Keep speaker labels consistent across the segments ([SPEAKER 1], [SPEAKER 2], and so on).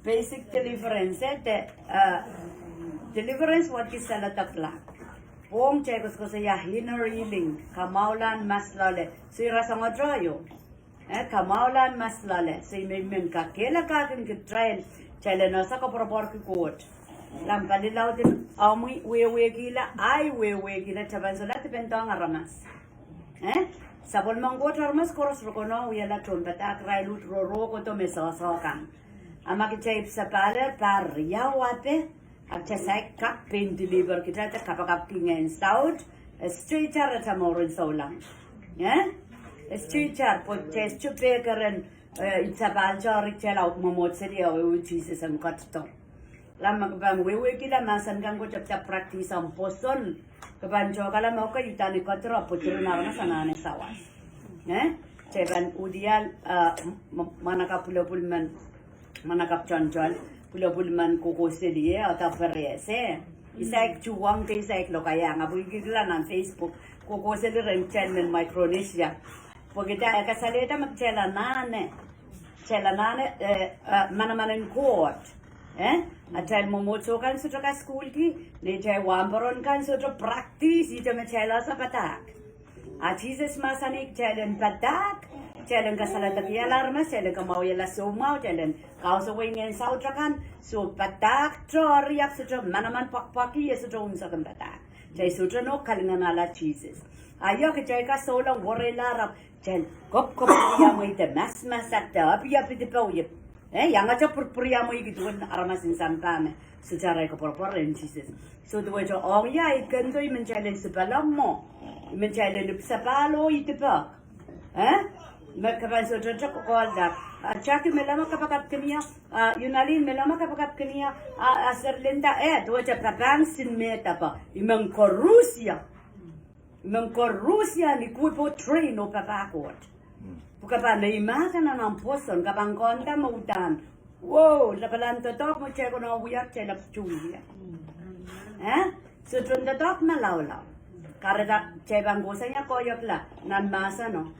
[SPEAKER 1] basic deliverance deliverance what is Saledeklahn. Wong cekos ko saya inner healing kamaulan mas Loale. Sira sangat royo. Kamaulan mas Loale. Say men ka kela ka kin trail chale no sa ko propor ki court. Lam palilaw din amui we gila ai we gila chaban sola te pentong aramas. Sabol manggot aramas koros rokono we la ton pata krailut ro ko to mesa kan. Amaki chaip sa paler par yawape. Akcha sai kap pain deliver kita ta kapakap kingen stout streeter ta morin solang streeter po test chupe karen itabal jori chela momot seria we Jesus and katto lamma kabang we kila masan kang ko chap practice am poson kaban jogala mo ka itani katro potro na sanane sawas cheban udial manaka pulman manakap chonchon Pulman kuko selie atau verese. Isaik cuang ke isaik lo kaya ngabu gila nan Facebook kuko selie rencen Micronesia. Pokita ka saleta mak cela nane mana court. Atal momoto kan sutra ka school ki le jai wambaron kan sutra practice ita me cela sa patak. A Jesus masanik celen patak. Jalan ke Saledeklahn alarma, jalan ke mau yela somau, jalan kau sewingen sautrakan, so patak toriak sutra mana pak-paki ya sutra unsakan patak. Jai sutra no kalingan ala Jesus. Ayo ke jai ka solang warela rap, jai kop priya mo ite mas sakta, api di pau yep. Yang aja priya mo gitu kan aramasin sampame, secara ke porporen Jesus. So tu wajo orang ya ikan tu menjalan sebalam mo, menjalan sepalo ite pak. Kapan sudah cakap kualda, cakap melama kapakat kenia, Yunalin melama kapakat kenia, asal lenda tu aja kabang sin meta pa, imang Rusia ni kuipo train o kapakot, bukan na imakan na ng poson kapang konta mautan, wow, lapalan totok mo ceko na uyak celap chulia, so totok malawlaw, karena cebang gosanya koyok la, nan masa no.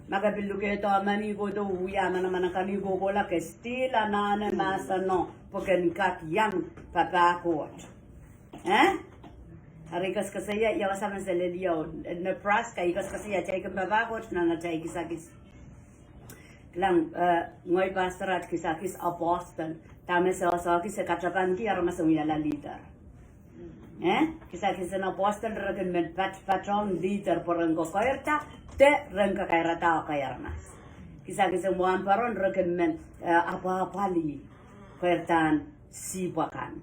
[SPEAKER 1] Maka bilu ke to mani ko to uya mana kami ko bola ke stila nana masa no poken kat yang papa ko hari kas kasaya ya sama Saledeklahn Nebraska ikas kasaya cai ke papa ko nana cai kisakis lang ngoi pastorat kisakis apostle tame sa kis katrapan ki arma sumya la leader kisakis na apostle recommend patron leader porangko koerta te rengka kaya ratao kaya ramas. Kisah muan paron recommend apa li kuertan sibakan.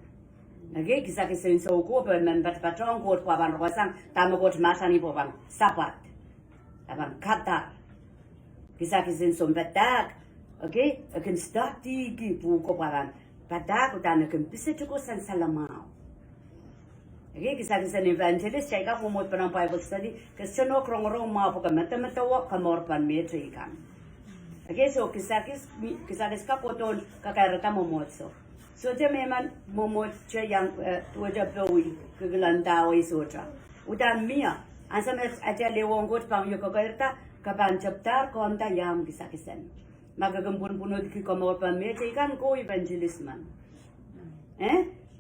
[SPEAKER 1] Oke, kisah inso ko men patron ko paban rosang tamo ko masani paban sapat. Paban kata. Kisah inso betak. Oke, akan start di bu ko paban. Padak utan akan bisa cukup san salamau. Okay, kisah evangelist cakap umut penang Bible study, kesenok rong mau bukan mata wak kamor pan metri kan. Okay, so kisah kapoton kakarata momot so. So dia memang momot yang tuaja bawi kegelantau isotra. Udan mia, ansam aja lewonggot pang yo kakarata kapan chaptar konta yam kisah. Magagambun punot ki kamor pan metri kan ko evangelist man.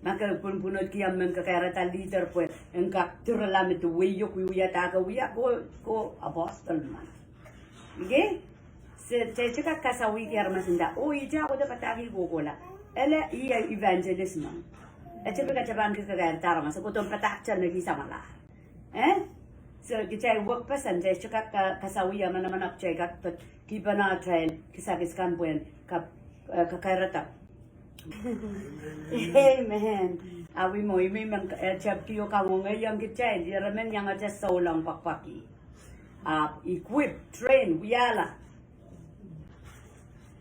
[SPEAKER 1] Maka pun kia mengkakarata leader pues engkak terlam itu wiyo kuya taka wiya ko apostle man. Okay? Saya cakap kasawi kiar masinda. Oh ija aku dapat taki gogola. Ele iya evangelist man. Aja berkata bangkit kakarata mas. Aku tuh petak cel lagi sama lah. So kita work person saya cakap kasawi ya mana cakap kibana trail kisah pun kakarata. Amen. Awi mo imang chap kiyo kamo ngayon kita di ramen yang aja solang pakpaki. Equip, train, wiyala.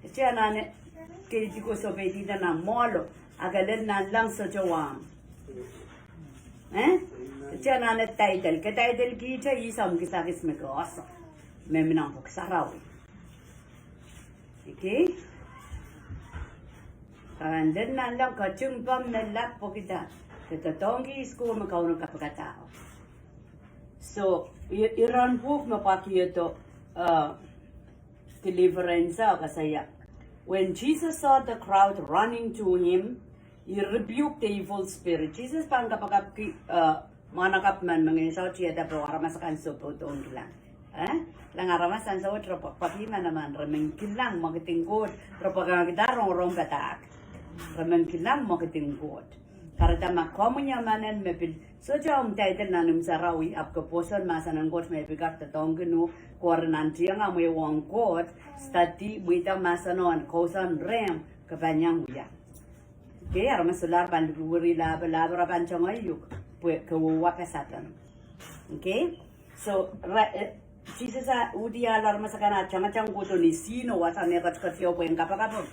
[SPEAKER 1] Kaya nane kaya ko so pwede na molo agalan na lang sa jawam. Kaya nane title, kaya title kita isam kisakis me kaasa. May minangpok sarawi. Okay? Karandan na lang kachumpam na lapo kita. Katatonggi school makauno kapagkatao. So, iran book mapaki ito deliverance kasaya. when Jesus saw the crowd running to him, he rebuked the evil spirit. Jesus pang kapag manakap man manginsaw siya dapat aramasakan sopo doon lang. Lang aramasan sa otro pagpapima naman remengkin lang makitingkod propagandaro rong batak. Remengkin lang makitingkod. Karena makamu nyamanan mepil sejauh title nanum sarawi apko poson masa nangkot mepikat tetongkenu korenan tiang amu wong kot stati buita masa non kosan rem kepanyang buya. Kaya armas solar pan buri la pan changayuk ke wakasatan. Okay, so Jesus udia alarma sakana changachang kuto ni sino wasane katskatio po yang kapakapon.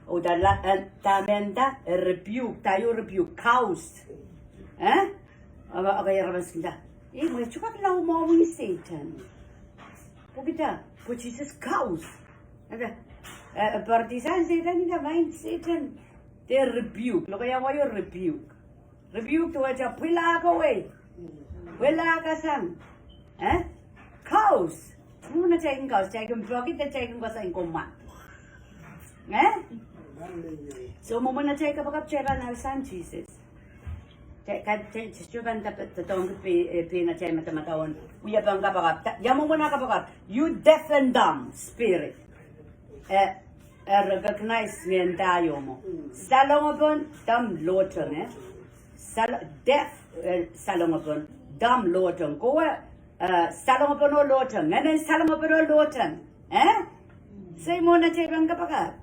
[SPEAKER 1] Udala tamenda rebuke tayo rebuke cows. Okay, ramas kita. Mo chukat lau mo Satan. Pukita, put Jesus cows. Partisan Satan ina main Satan. They rebuke. Look kaya wayo rebuke. Rebuke to aja pila ka way. Pila ka sang. Cows. Muna caikin cows, caikin bakit caikin ko sa ingkoma. So muna cai kapag cai na san Jesus. Cai cuban tatong pe na cai mata-matawan. Uya bang kapag yamu muna kapag you deaf and dumb spirit. Recognize me tayo mo. Salongapon dumb loton deaf salongapon dumb loton. Ko salongapon o loton. Ngayon salongapon o loton. Say muna cai bang kapag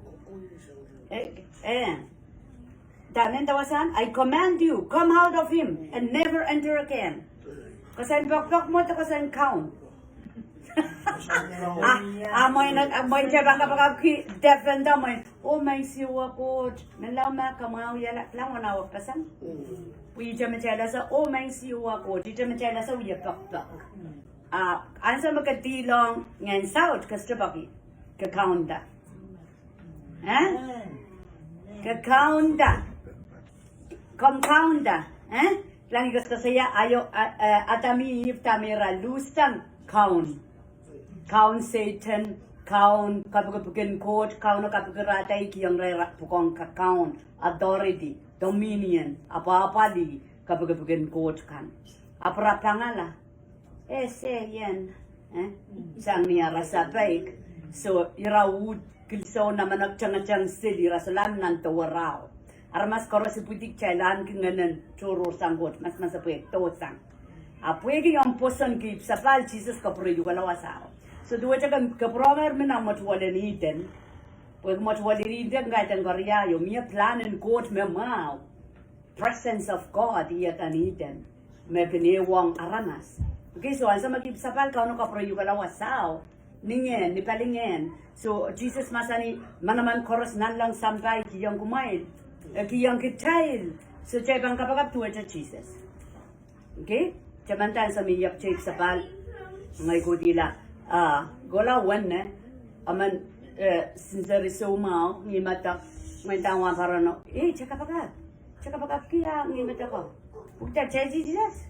[SPEAKER 1] Damen tawasan, I command you, come out of him and never enter again. Kasan bakbak mo to kasan count. Amoy siya bang kapag defend amoy. Oh my siwa ko. Nalaw kamaw yala lang wana wag kasan. Uy siya machela sa oh my siwa ko. Di siya machela sa uya bakbak. Ansa magkadilong ngayon south kastabaki kakaunda. Kakaunda. Compounda. Lang gusto saya ayo atami tamira lusang count. Count Satan, count kapag court, count kapag ratay kiyang pukong count authority, dominion, apa-apali kapag court kan. Apra pangala. Yan. Sang niya rasa baik. So irawud kilso naman nagtiyang sili rasalan ng tawaraw. Armas karo si putik chailan kinganan choro sanggot mas masapwek to sang. Apwegi yung poson kip sapal Jesus kapriyo kalawasao. So duwa chakang kapromer mina matwale niten. Pweg matwale niten gaitan korea yo miya plan and court me mau. Presence of God iyatan niten. Me pinewang aramas. Okay, so ansa magip sapal kauno kapriyo kalawasao. Ningen, nipalingen. So, Jesus masani, manaman koros nan lang sampai kiyang kumain. Kiyang kitail. So, chay bang kapagap tuwa cha Jesus. Okay? Chamantan sa miyak chay sapal. Ngay kutila. Gola wan aman, sincere so mao, ngimatak, may tawang parano. Chakapagap. Chakapagap kaya, ngimatak ko. Ukita chay Jesus?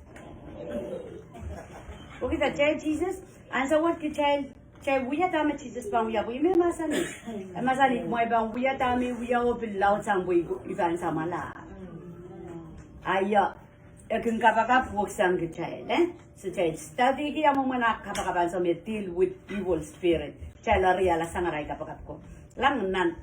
[SPEAKER 1] Ukita chay Jesus? Ansa what kichay? Chay buya tama Jesus pang buya buya may masani mo ibang buya tami buya o bilaw sang buya iban sa mala ayo kung kapag buwag sang kichay so chay study kaya mo muna kapag sa may deal with evil spirit chay lariala sang aray kapag ko lang nan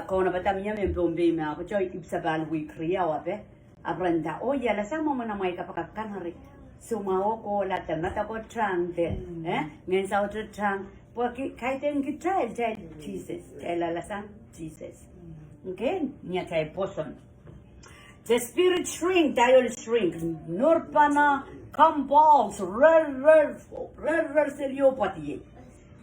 [SPEAKER 1] kung nabatam niya may bumbi mo ako chay ibsabal we kriya wape aprenda o yala sang mo muna may kapag kanari sumawo ko lahat mata ko trang ngayon sa otro trang porque kaiten kitai Jesus lalasan Jesus okay niya tay poson the spirit shrink dial shrink nurpana comballs rer seriopati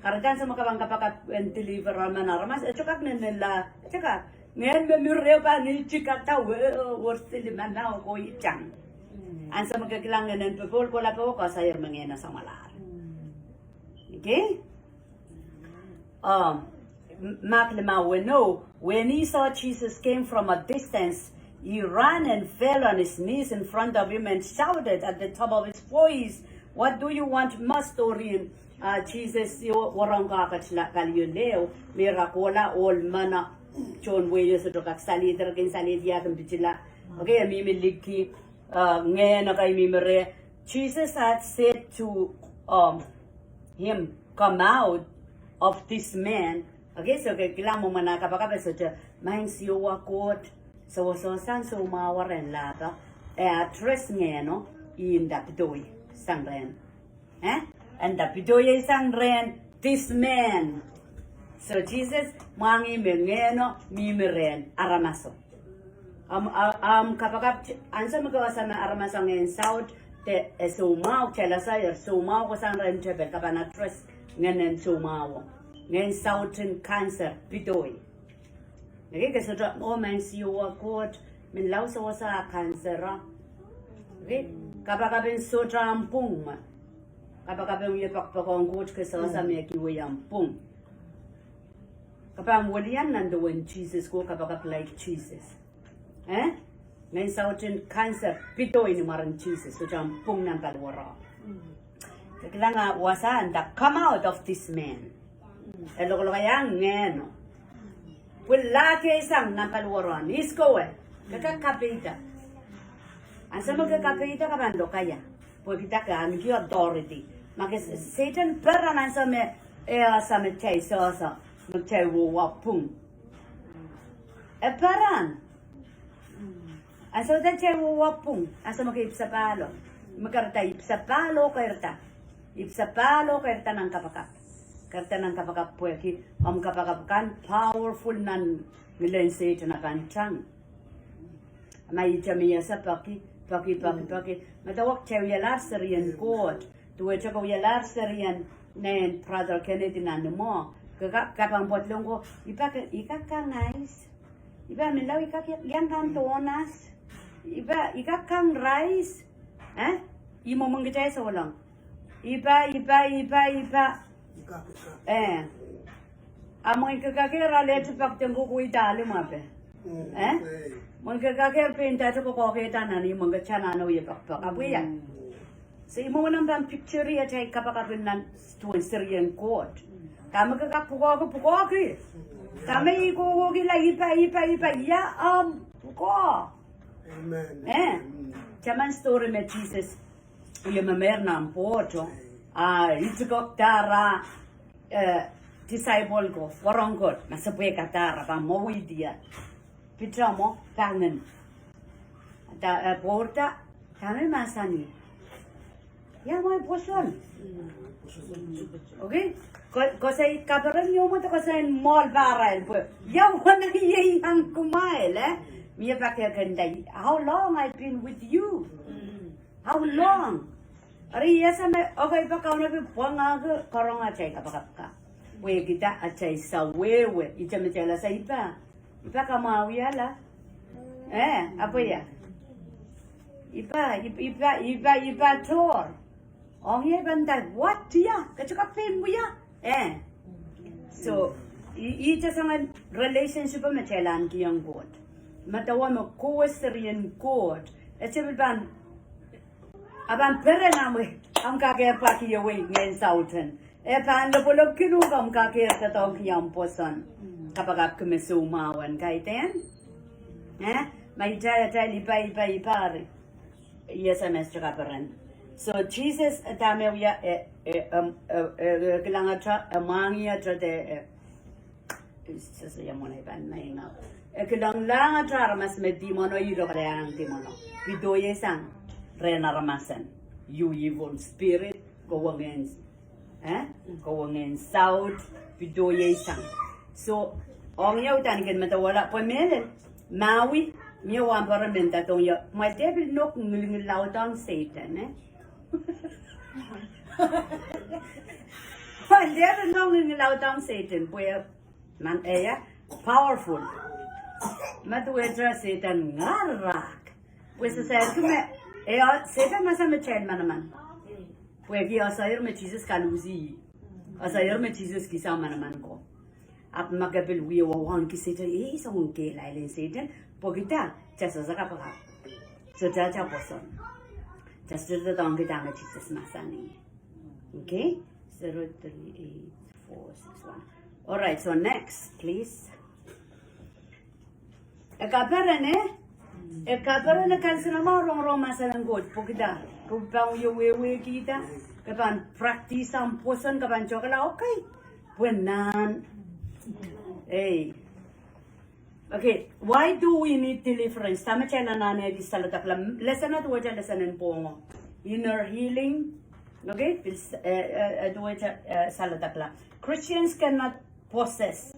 [SPEAKER 1] kardan sa makabang kapag deliver man aramas chakak nila chakak ngayon memoryo pa ni chikata worsil man na ko ichang ansa magkakilangan ng pepol ko la po kasayar mangena sa malar okay Mark we know when he saw Jesus came from a distance, he ran and fell on his knees in front of him and shouted at the top of his voice, "What do you want, Master?" Jesus yo orang kakak kali leo miracola all mana John way so to kaksali terkin sali dia kan bichila okay mi miliki ngayon na kay mimere Jesus had said to him come out of this man okay so kailangan mo man nakapakabe so maing siwa kot so san so mawaren lata address ngayon no in that doy sangren and the pidoy sangren this man so Jesus mangi mengeno mimeren aramaso kapag ansa magawasa na aramaso ngayon south te sumao chelasay sumao ko sangren tebel kapag na trust ngayon sumao ngayon southern cancer pidoy okay kasi man siwa kot min lau sa cancer okay kapag so trampung kapag yung ipakpakong kot kasi sa may kiwayampung kapag walian nandoon Jesus ko kapag like Jesus ngayon sa atin cancer pitoy ni maran Jesus so jampung ng kalwara kailangan wasan da come out of this man elok kayang ngeno wala kayo isang ng kalwara isko kakakapita asa magkakapita kabando kaya pwede kita ka ang authority Makis Satan peranan sa me sa me chay sa me chay wapung. Peran. Asa da chay wapung. Asa makipsa palo. Makarta ipsa palo kairta. Ipsa palo kairta ng kapakap. Karta ng kapakap pwede kapakap kan powerful nan nilen Satan na kantang. May jamiya sa paki. Matawag chay yalar serian God. Tuwe chako yalar serian nen brother Kennedy nanmo kapang potlong ko iba ka nice iba milaw yang kantonas iba kang rice imo manggitay sa walang iba among ikakakira leto pagtengko ko itali mape mangkakakira pinta ko kokita na ni manggachana na uyapakpak abuya so imo nang bang picture ya tay kapakapin nan tuan Syrian court kama puko kama iko gila ipa ya puko amen chaman story me Jesus uya mamer na porto itukok tara disciple ko warongkot masapwe katara pa mowi dia pitramo tangen ta porta kami masani ya may poson. Okay? Kasi kabaran niyo mo to kasi mall baral po. Ya wala yang kumail Miya pakaganda. How long I've been with you? How long? Ari yasa may okay pa kauna bi buanga karong achay kapakap ka. We kita achay sa wewe. Ita metela sa ipa. Ipa kamawiyala. Apa ya? Ipa tor. Oh yeah, bandal. What ya? Kacuka pain mo ya? So, ita sa relationship mo chelan kiyang God. Matawa mo Syrian God. Ban aban pere na mo ang kakaya pa kiyawi ngayon sa utan. Pan lopolog kinuga ang kakaya sa taong kiyang posan. Kapag kumisumawan kahit yan. May jaya lipa. Yes, Mr. Kaparan. So Jesus tame ya kailangan mangia de sa yamon iban na ina kailangan mas med demono yuro kaya ang demono pidoye sang rena ramasan you evil spirit go against south pidoye sang so ang yaw tanikin matawala po melen mawi miya wampara menta tong ya my devil nok ngilinglaw tang Satan Dia nong ngilaw Satan puya man powerful. Matuwetra Satan ngarak. Pues sa kume Satan masa mechel manaman. Puya ki asayir me Jesus kanuzi. Asayir me Jesus kisa manaman ko. Ap magabil wiya wawan ki Satan sa unke lailin Satan pogita chasa saka pa. So cha poson. Just the donkey damage Jesus masani. Okay? 038461. All right, so next, please. Ekaperane kalsina ma rong masalang god pokida. Rupang yewe kita. Kapan practice ang poson kapan chokala okay. Buenan. Hey. Okay, why do we need deliverance? Tama chela na di Saledeklahn. Lesson na duwa lesson en pongo. Inner healing. Okay, duwa Saledeklahn. Christians cannot possess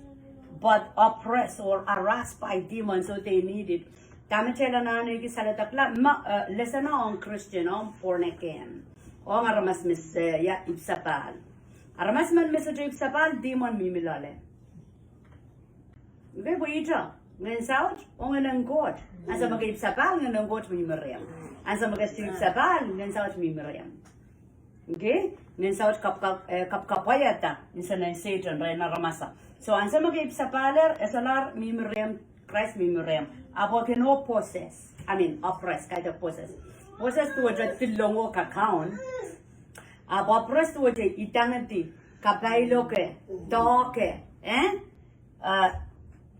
[SPEAKER 1] but oppress or harassed by demons, so they need it. Tama chela na di Saledeklahn. Lesson na on Christian, on born again. O nga ramas mis ya ipsapal. Aramas man message ipsapal demon mimilale. Okay, boyita. Ngayon saot, o nga ng God. Asa mag-ipsapal, nga ng God mimiriam. Asa mag-ipsapal, ngayon saot mimiriam. Okay? Ngayon saot kapkapayata. Insa na yung Satan, rin na ramasa. So, asa mag-ipsapaler, esalar mimiriam, Christ mimiriam. Apo kino possess. Oppress, kahit possess. Possess tuwa dyan tilongo kakaon. Apo oppress tuwa dyan eternity. Kapailo ke, toke.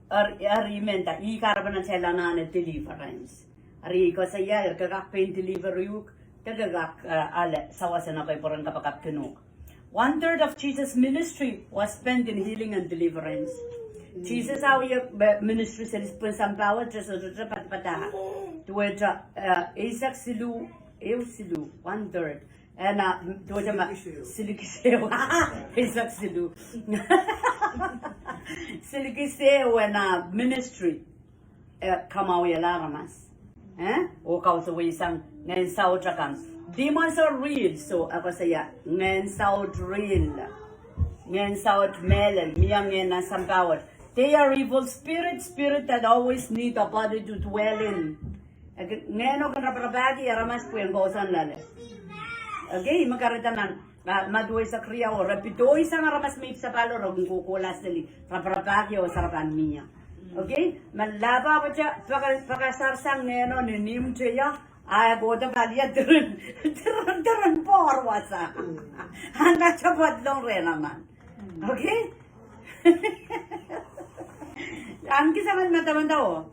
[SPEAKER 1] Arimenta, I karabanan sila na deliverance. Ari ko sa iya, kagak pain deliver yuk, kagak ale, sawasan na kayo porang kapagap kinuk. 1/3 of Jesus' ministry was spent in healing and deliverance. Jesus how your ministry sa lispun bawa just patpata. Tuwedra Isaac silu, 1/3. And tuwedra silikiseo, Isaac silu. Silikiseo na ministry kamaw yalaramas. O kausa wisang ngayon sa utrakan. Demons are real, so ako saya ngayon sa real. Ngayon sa melon, miyang ngayon na sambawat. They are evil spirit that always need a body to dwell in. Ngayon ako naprabagi, aramas po yung kausan lale. Okay, makaritanan. Maduay sa kriya o rapitoy sa ramas may sa palo ro kukula sili raprapakyo sarapan niya. Okay? Malaba pa siya pakasarsang neno ni nimcheya ay goda balia dun porwasa. Handa siya badlong rin naman. Okay? Ang kisaman mataman daw.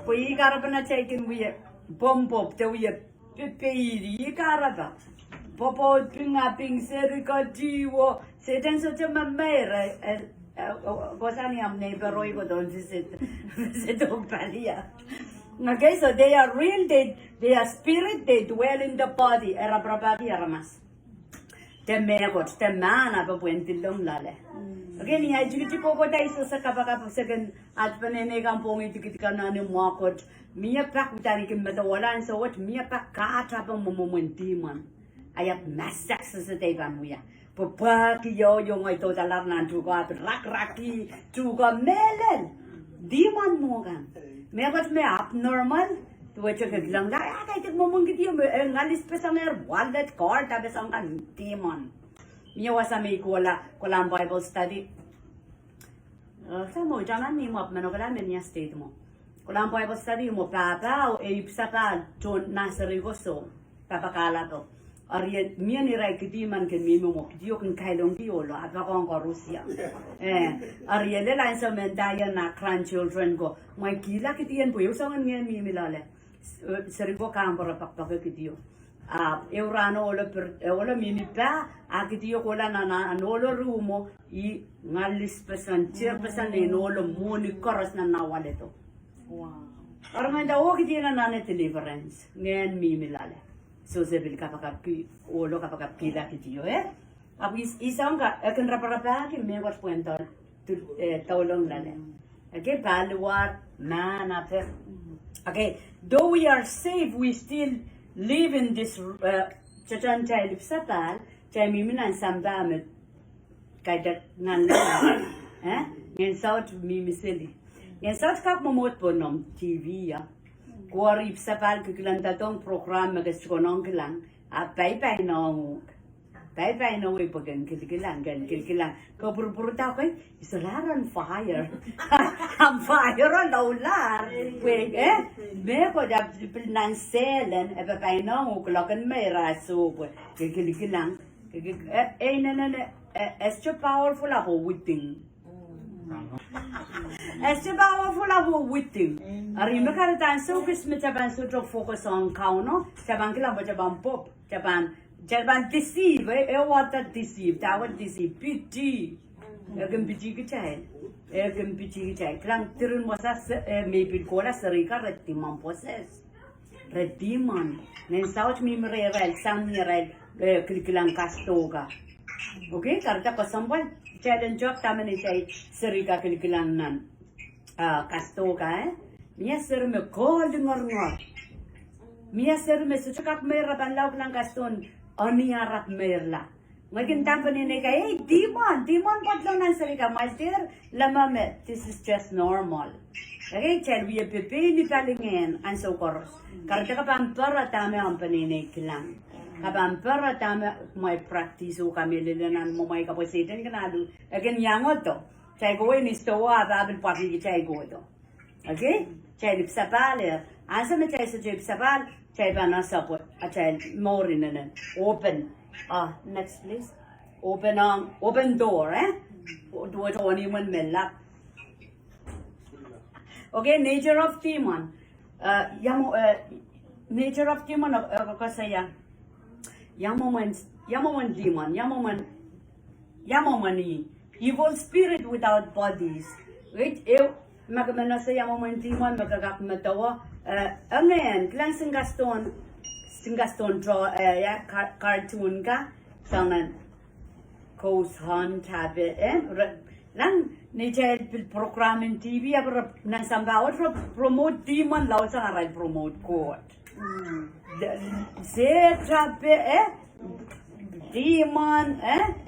[SPEAKER 1] Puyi karapan na siya ikin wiye bombop te wiye pipiri karapa. Popo ping serika jiwo setan so chama mera gosani amne peroi ko don visit palia. Okay, so they are real, they are spirit, they dwell in the body. Era propati aramas. Te megot, te mana pa puentilong lale. Okay, ni ajiti ko tayo sa kapag at panene kampong itikita na ni mwakot. Miya pak utani kim matawalan so what miya pak kaata pa mumumuntiman. Ayat masak sa tayban mo ya. Papaki yo yung ay totalar na tuga rak-raki tuga melen. Di man mo kan. Megat me abnormal. Tuwa siya kaglang la. Ay tig mo mong gitiyo. Ngalis pa sa mer wallet card. Tabi sa kan di man. Miya wasa may kuala ang Bible study. Sa mo jaman ni mo apmano kala menya state mo. Kula ang Bible study mo papa o ipsaka John Nasarigoso. Papakala to. Ariel mia ni rai kiti man ken mi mo kiti kan kailong ki olo at ko ang Russia. Ariel le lain sa mendaya na grandchildren go. Mai kila kiti en puyo sa ngen mi milale. Seri ko kam para pakpak kiti yo. Eurano olo mi pa akiti yo kola na anolo rumo I ngalis pesan pesan le nolo moni koros na nawale to. Wow. Armanda o kiti na deliverance ngen mi milale. So sebil kapag olo kapag pila kitiyo Abis isang ka akan rapa ki me wat puento taulong lale. Okay, baluar na per. Okay, though we are saved, we still live in this chachan child sapal, chay miminan samdamet kaya nan ngin south mimisili. Ngin south kap momot po nom TV ya. Kuarip sa pal kiklanta tong program magaskonong kilang bye no ipagan kilkilang ko purpur ta ko isolaran fire am fire on Loale we me ko da pilnan selen bye no uklokan may raso kilkilang It's too powerful of a witting. It's too powerful of a witting. I remember that so Christmas Japan sort of focus on Kauno, Japan Club, Japan Pop, Japan deceive, what that deceive, that would deceive, pity. You can be child. You can be child. Clank Tirin was a maybe call us a Rika Retiman possess. Retiman. Then South Memory Red, San Red, Kirkilan Castoga. Okay, Karta for someone. Challenge job tamani say Serika Kirkilan nan. Castoga, eh? Yes, sir, me cold or not. Mia sir, me such a mera and love Lancaston, Onia Rap Merla. Making company hey, demon, Potlon and Serika, my dear Lamame, this is just normal. Okay, tell we a pepe telling in and so chorus. Kartakapan Paratame Ampany Nekilan. Kapan Paratame, my practice, who come in and Momaika was Satan Canadu. Again, young Otto. Chago in his store, Babel Paki Chagodo. Okay? Chalip Sapal, answer me Chip Sapal, Chabana support, a child more in an open. Next please. Open door, eh? Do it only one mella. Okay, nature of demon. Nature of demon of Kosaya. Yamoman demon, Yamomani. Evil spirit without bodies. Wait, Magamana say Yamoman demon, Magagak Matawa. Again, Clan Singaston draw cartoon ka sangan Coast Hunt habit lang ni child program in TV aber nan sambawat promote demon law sa aral promote court se trabe demon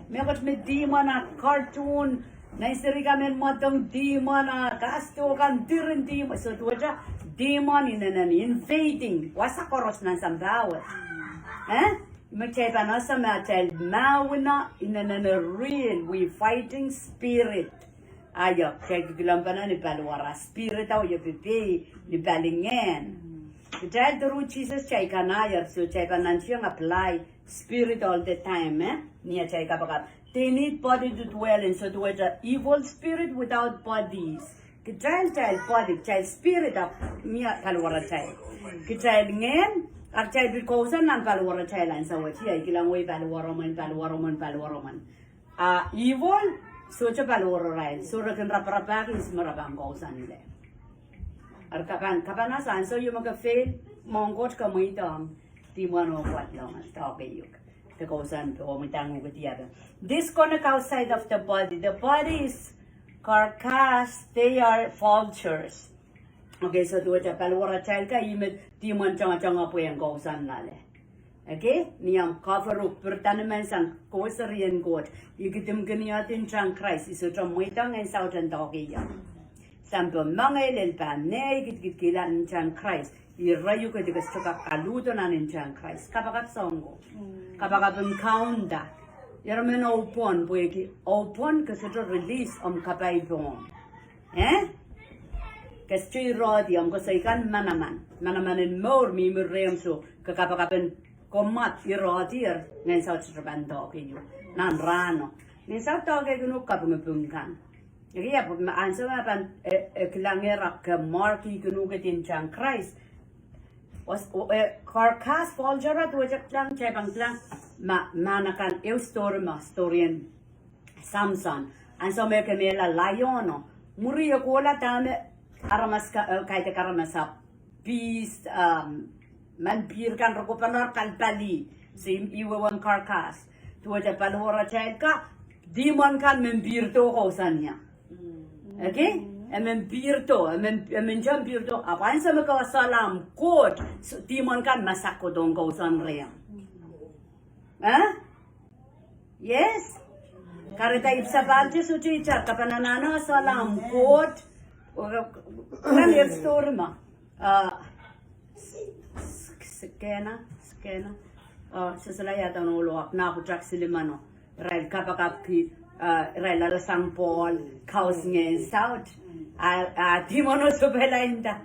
[SPEAKER 1] megot me demon a cartoon naisiri kamen matong demon a kasto kan tirin demon so tuwa demon in an invading. What's a chorus nan sambawat? Machepa sama child mawina in an real we fighting spirit. Ayo, check gulampana ni palwara spirit au ye pipi ni balingen. Child through Jesus chaikanayar so chaikanansiang apply spirit all the time, Nia chaikapakat. They need body to dwell in so to a evil spirit without bodies. Child body, child spirit of Mia Palwara child. Child name, a child because and Palwara child and so what here, Gilamway Palwaraman. Evil, such a Palwara ride, so I can wrap back is Marabang goes on there. Arkapan Kapanas, and so you make a fail, Mongot Kamuitong, Timon of what long, talking you. The goes on to home with the other. This connect outside of the body. The body is carcass, they are vultures. Okay, so do it a palwara child ka imit timon changa po yang kausan lale. Okay, niyam cover up pertanaman sang kosarian god. Ikitim kaniyatin chang Christ iso chang muitang and southern doggy ya. Sampo mangay lelpan ne ikit kilan chang Christ. Irayu ka digas chaka kaluto na nin chang Christ. Kapakap songo. Kapakap kaunda. Yarmen open, boyki open kasi to release kapay bom. Kasi rodi kasi ikan manaman in more mimurem so kakapakapen komat irodir ngayon sa utraban doki yo nan rano. Ngayon sa doki kuno kapungpungkan. Kaya po maansa nga pan kilangera ka marki kuno katin chang Christ. Was carcass foljara tuwajak lang chebang lang manakan storyen Samson and so make mela layono muri kola tame aramas kaite karamasa beast man bir kan rokopanor kalpali sim iwan carcass tuwaja palwara child ka demon kan membir to hosanya okay men birto, men jam birto. Apan sa mga salam kot, timon kan masako dong kausan reyang. Yes. Karita ipsa balje suci car kapanana salam kot. Kan yerstorma. Skena. Seselaya tanong loak na putrak silimano. Rail kapakapi. Rail San Paul, kaus ngen south. Timono Sobelainda.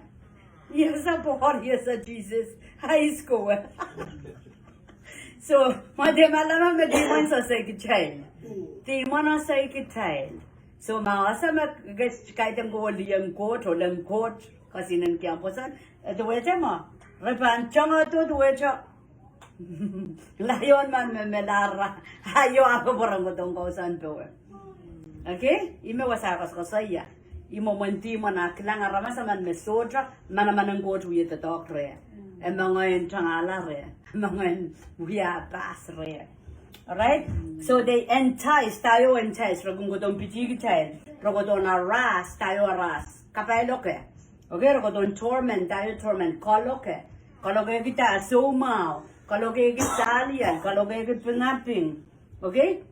[SPEAKER 1] Yes, a Paul, yes, a Jesus. High school. So, my demalama me demon so say child. Demon say child. So, my asama gets kaitam go liam coat or lam coat, cousin and campusan, the wetama. Repan chonga to the wecha. Lion man melara. Hayo ako borang gotong kausan to. Okay? Ime wasakas ko saya. Imo manti mana kailangan ramasa man mesotra, mana manang go to the doctor. And mga tangala re, mga wiya pass re. Alright? So they entice, tayo entice, ragong gotong pitigi child, ragodon aras, tayo aras, kapailoke. Okay, ragodon torment, tayo torment, kaloke. Kaloke kita asomao, kaloke kita alien, kaloke kita pengaping. Okay?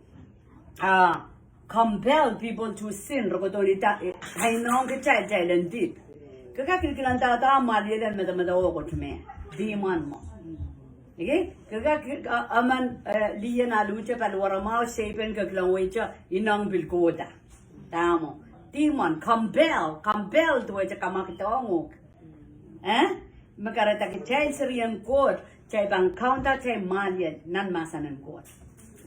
[SPEAKER 1] Compel people to sin, ragodon ita, hainong kita child and deep. Kakakilan tata maliyan mada oko to me. Demon mo. Okay? Kaka aman liyan alucha palwara mau shapen kaklang wecha inang bilkoda. Tamo. Demon compel to wecha kamakitongok. Makarata ki chay serian court chay bang counter chay malian nan masanan court.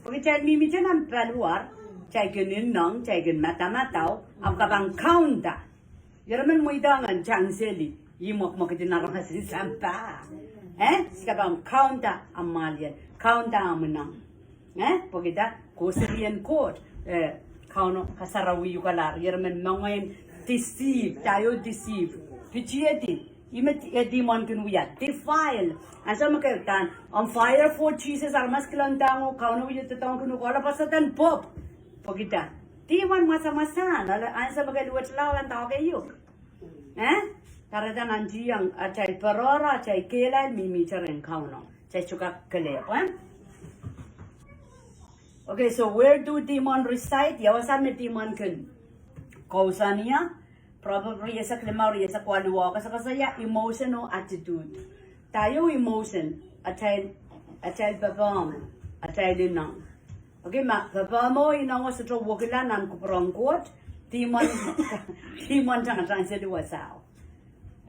[SPEAKER 1] Okay chay mimi chanan palwar chay kunin nong chay kun matamatao apka bang counter. Yaraman mo idangan changseli. Yimok mo kitinaroon si Sampa. Sikabang counter amalian, counter amunang. Pagkita, kusirian court. Kauno kasarawi yukalar. Yaraman mga deceive, tayo deceive. Pichiyati. Imet demon kunuyat. Defile. Asa makaitan, on fire for Jesus, armas kilantango, kauno yutatang kunukala pasatan pop. Pagkita, demon masa-masa. Asa magaluwat lawan tao kayo. Karena nanti yang acai perora, acai kelai, mimi ceren kauno, acai juga kelep, Okay, so where do demon reside? Yawasan me demon kun kausania, probably yasa klemau yasa kualuwa kasi ya emotion or attitude. Tayo emotion, acai babam, acai linang. Okay, ma babam mo inang was to wakilan nam kuprongkot, demon jangan sedi wasau.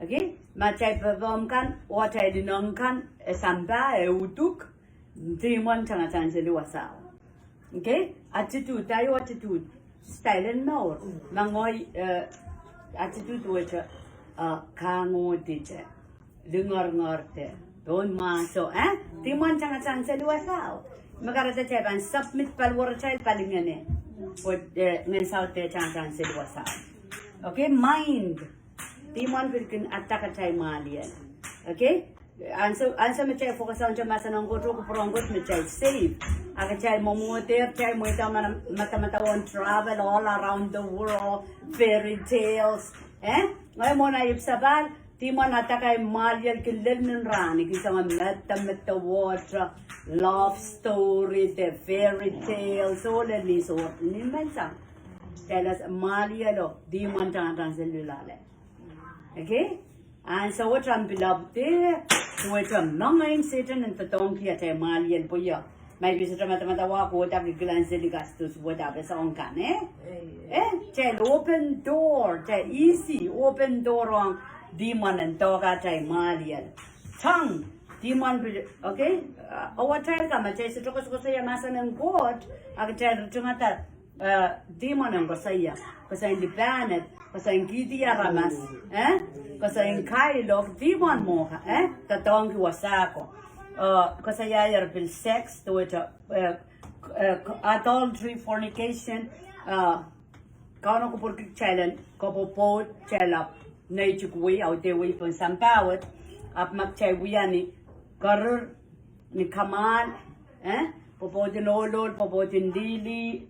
[SPEAKER 1] Okay, macai perform kan, watai dinong kan, sampai utuk, demon jangan sedi wasau. Okay, attitude, tayo attitude, style and more, mangoy attitude wacha, kango teacher, dengar te, don maso, demon jangan sedi wasau. Makarata ceban submit palwar child palingane, what ngensau te jangan sedi wasau. Okay, mind. Demon will attack a time malian. Okay? Answer macam focus on masa nang go to peronggot macam safe. Aga cai momoter cai moita mata on travel all around the world, fairy tales. Ngayon mo na ibsabal, demon attack ay malian kilil ng rani kisa mata water, love story, the fairy tales, all of these sort. Nimensa. Tell us malian demon tang selulale. Okay? And so what I'm beloved there, so what I'm not Satan and the donkey at a Malian Poya. Maybe such a matamatawa, whatever glance the gastus, whatever song can, Tell open door, tell easy, open door on demon and dog at a Malian. Tongue, demon, okay? Our child come and chase the Tokosaya Masan and God, I can tell Tomata, demon and Gosaya, because I'm the planet. Kasi ang Gidia Ramas, kasi ang Kailok, demon mo, tatawang kiwasako. Kasi yayar bil sex, to it, adultery, fornication, kano ko por kikchailan, ko po po chalap, na ichukwi, au te wi pun sampawat, ap magchay wiyani, karur, ni kamal, po din olol, po din dili,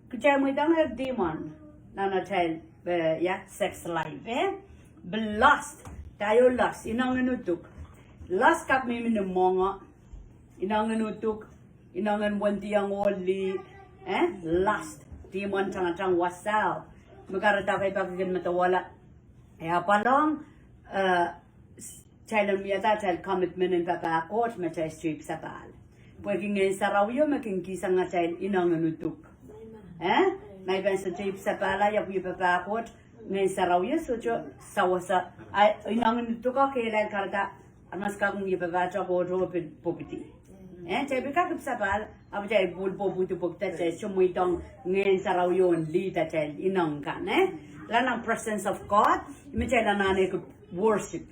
[SPEAKER 1] kichay mo itang demon. Nana child, sex life, Lust, tayo lust, inang nutuk. Lust kap mimi ng mga, inang nutuk, inang wanti ang oli, lust, demon chang wasaw. Magkarata kay pagiging matawala. Kaya palong, child miyata, child commitment ng papakot, machay strip sa pal. Pwede ngayon sa raw yun, makingkisang nga child, inang nutuk. May bensa trip sa pala, yapu papakot, ngayon sa raw yun, so sawasa, ay inang nutuk ka, kailan karata, Amas kung ibabaca ko ro popiti. Chay bika kapsapal, aba chay bulpo butu pokta chay sumuitong ngayon sa raw yun, lita chay inang ka, Lanang presence of God, imi chay lanane ko worship.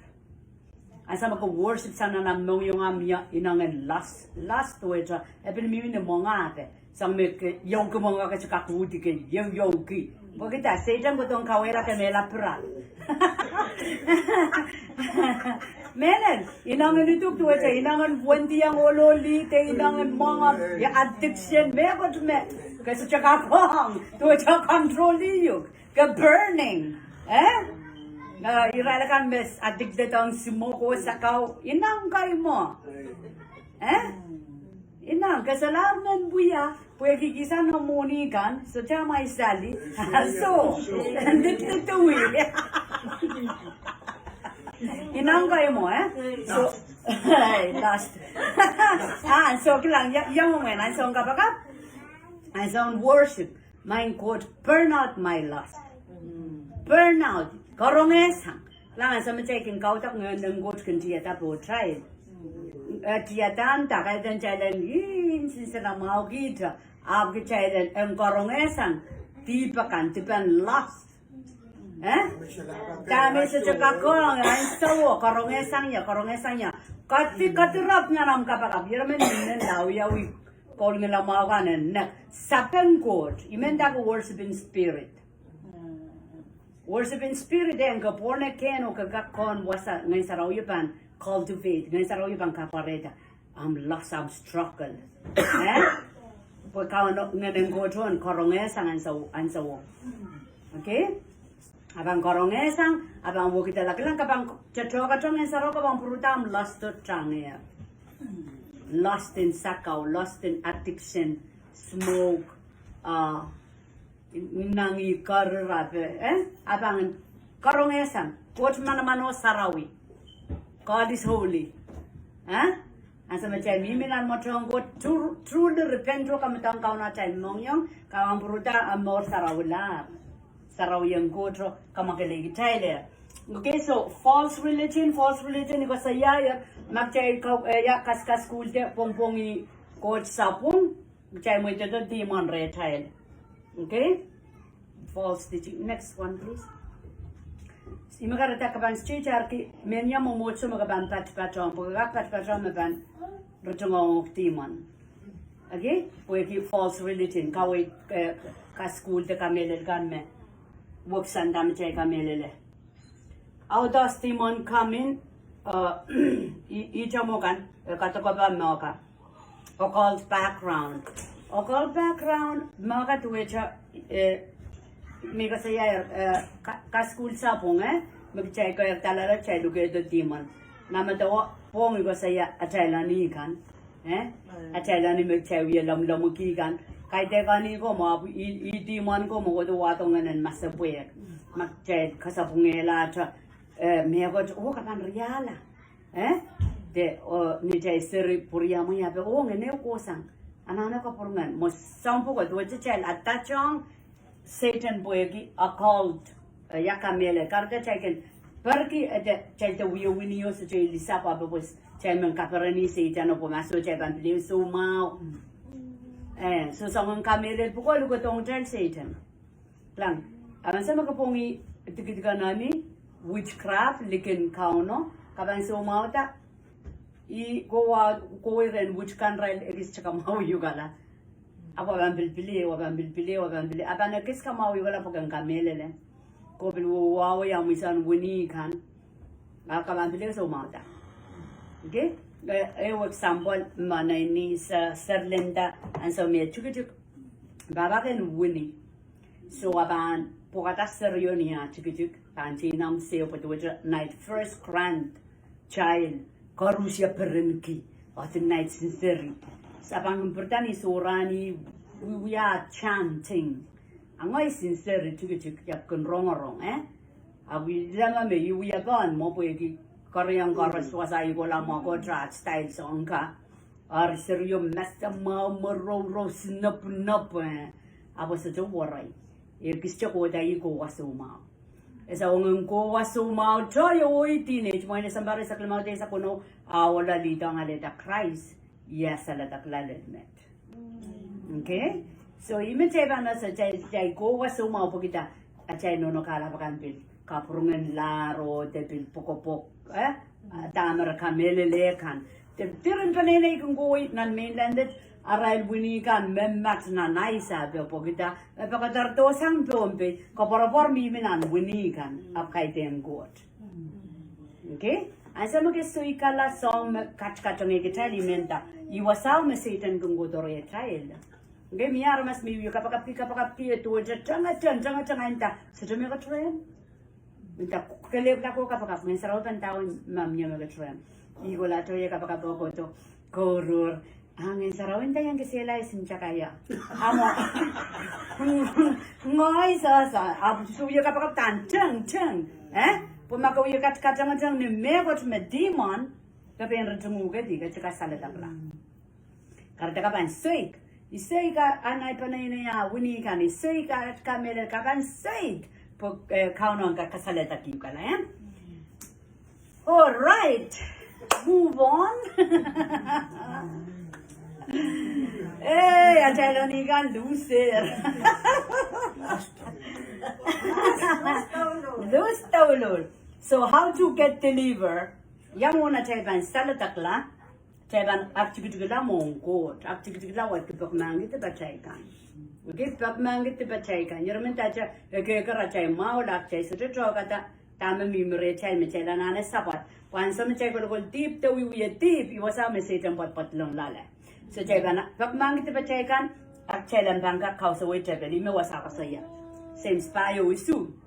[SPEAKER 1] Asama ko worship sana na mong yung amya inangan last way cha, epin mimi na mga ate, sang me yung ko mga ka kakuti ke yung ki. Pagkita, Satan ko tong kawera ka mela pral. Menen, inangan ito tuwa cha, inangan buwanti ang ololi, te inangan mga addiction, meko tume, kasi cha kakong, tuwa cha control niyo, ka burning, irala kan mes addicted ang sumoko sa kaw, inang kayo mo, inang, kasalanan buya, puya kikisa na muni kan, so cha may sali, so, addicted to we. Inang kayo mo, So, last. So kilang, yung moment, so kapag, so worship, my God, burn out my lust. Burn out, karongesang. Lang, sa macheking kautak ngayon ng God kan tiyata po, try. Tiyatan, takay dan chayan, sinsila mau kita, abgi chayan, karongesang, tipakan lust. Kami sejak korong yang tahu korongesangnya. Katirap nyaram kapag abirmen inen lawiyawi kol ngela maukanen na sapen God. Imenda ko worship in spirit. Worship in spirit yang born again o kagakon wasa ngayon sa rawiyapan cultivate ngayon sa rawiyapan kapareta. Lost, I'm struggle. Pagkawan ngayon godron korongesang ansawo. Okay? Abang korongesang, abang bukit lang kabang chachoka chong en saro kabang purutam lost to change. Lost in sakaw, lost in addiction, smoke, nangi karrape, abang korongesang, coach manamano sarawi. God is holy. Asa macam miminan mo chong ko truly repento kamitang kauna chay mongyong kabang puruta amor sarawila. Saraw yung kutro kamakiligi Tyler. Okay, so false religion iko sa yaya magchay ya kaskas kulte pongpongi coach sapung magchay mo ito demon retail. Okay, false teaching. Next one please. Si magarata kaban chichar ki menya mo motso magaban patpatong patpatong maban rotong demon. Okay, pwede false religion kawai kaskul te kamelel ganme. Wuksan dami chay kamelele. Audas timon kamin ijamokan katakoba moka. Occult background. Occult background moka tuwecha mega saya kaskul sapong magchay ko talara chay lugar do timon. Namatawa pong ko saya achailani kan. Achailani magchay wiya lamlamuki kan. Kay tekani ko mo itiman ko mo do watongan masapuek magchet kasapungela cha mego kapan riala de ni chay seri puria mo ya pe ngene ko sang anana ko purngan mo sampo ko do chel atachong Satan boyagi occult yakamele karta chaiken perki chay te winio se chay lisapa be pues chay men kaparani Satan ko maso chay ban liu so mau so someone kamele pukol ko tong turn Satan. Lang. Aman sa magapongi tikita nami witchcraft likin kauno kaban so mauta I go ren witch kan rail egis chaka mau yugala. Apa bambil pili abana kis ka mau yugala pagang kamele le. Ko bil wawa ya misan wini kan. Aka bambil so mauta. Okay? Example, manay ni sa Serlinda and so me chukchuk babaken winning. So aban pokata seryo niya chukchuk pantinam seo patuja night first grandchild karusya perenki at night sincere. Sa pang importante surani we are chanting. Angoy sincere chukchuk yakun wrong Awi lama me we are gone mo pwede Korean chorus was I go la mo drat style song ka. Ar seryo mesta ro snap I was a worry. If kiss ko da go was so ma. Esa ong ko wasumao choyo oy teenage mo sambare sa klamao de sa kuno awala dito ang aleta Christ. Yes, Saledeklahn met. Okay? So imen cheba na sa chay ko wasumao pagita at chay no kala pakan pil kapurungan laro de pil pokopok tamar kamelele kan. Tirin panene kung goy nan mainlanded aral winikan memmat na naisa be pogita pagkadar to sang pompe kaporapor mi minan winikan ap kaiten got. Okay? Asa mag-suikala song kach-kachong ikitalimenta iwasaw me Satan kung godore child. Okay, miyar mas miyo kapakapi ito changa enta sa jumi ka tren. Minta kalib ko kapakap men saraw pantawan mam niya mag-tren. Igola to ye kapakapo ko to korur. Angin sarawin tayang kisela isincha kaya. Amo. Ngoy sa abu suya kapakap cheng. Pumakaw yung kacang-kacang ni megot me demon, tapi yang rentunguga di ka Saledeklahn. Karena kapan seik, isei ka anay panay na wini kan isei ka at kamera ka kan seik, pag kaunon ka Saledeklahn ka na yan. All right, move on. Acayla ni kan loser. Lose tawlol. So how to get deliver? Yang muna cayban Saledeklahn, cayban aktivitigla mongkot, aktivitigla wat kipakmangit bacaykan. Okay, pakmangit bacaykan. Yermen taja kekera cay mau lak cay sudah kata tamu mimre cay mencela nane sapat. Wansa mencay kalau deep tawi deep iwasa mesetan pot Loale. So cayban pakmangit bacaykan ak caylan bangka kau sawai cayban ime wasa kasaya. Same spayo isu.